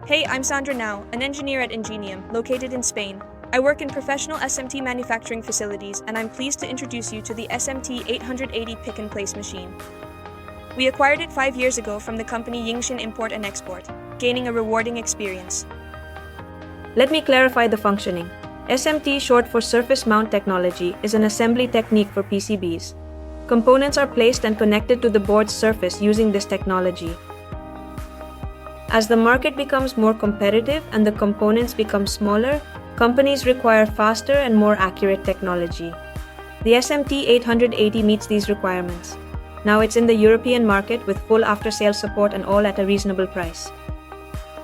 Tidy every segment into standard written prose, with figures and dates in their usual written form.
Hey, I'm Sandra now, an engineer at Ingenium, located in Spain. I work in professional SMT manufacturing facilities, and I'm pleased to introduce you to the SMT 880 pick-and-place machine. We acquired it 5 years ago from the company Yingxing Import and Export, gaining a rewarding experience. Let me clarify the functioning. SMT, short for Surface Mount Technology, is an assembly technique for PCBs. Components are placed and connected to the board's surface using this technology. As the market becomes more competitive and the components become smaller, companies require faster and more accurate technology. The SMT 880 meets these requirements. Now it's in the European market with full after-sales support and all at a reasonable price.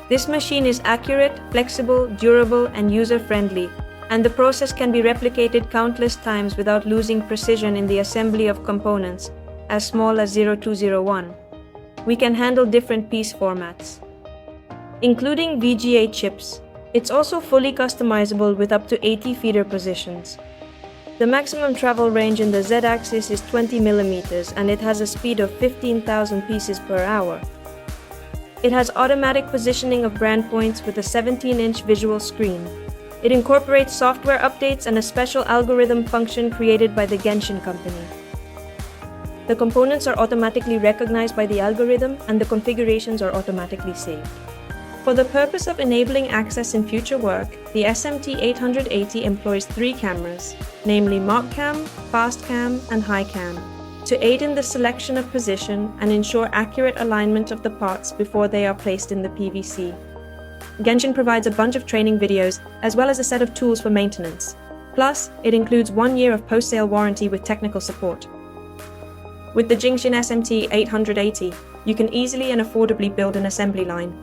This machine is accurate, flexible, durable, and user-friendly, and the process can be replicated countless times without losing precision in the assembly of components, as small as 0201. We can handle different piece formats, including VGA chips. It's also fully customizable with up to 80 feeder positions. The maximum travel range in the Z-axis is 20 mm and it has a speed of 15,000 pieces per hour. It has automatic positioning of brand points with a 17-inch visual screen. It incorporates software updates and a special algorithm function created by the Yingxing company. The components are automatically recognized by the algorithm and the configurations are automatically saved. For the purpose of enabling access in future work, the SMT 880 employs 3 cameras, namely MockCam, FastCam, and HighCam, to aid in the selection of position and ensure accurate alignment of the parts before they are placed in the PVC. Yingxing provides a bunch of training videos as well as a set of tools for maintenance. Plus, it includes 1 year of post-sale warranty with technical support. With the Yingxing SMT 880, you can easily and affordably build an assembly line.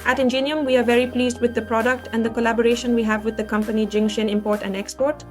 At Ingenium, we are very pleased with the product and the collaboration we have with the company Yingxing Import and Export.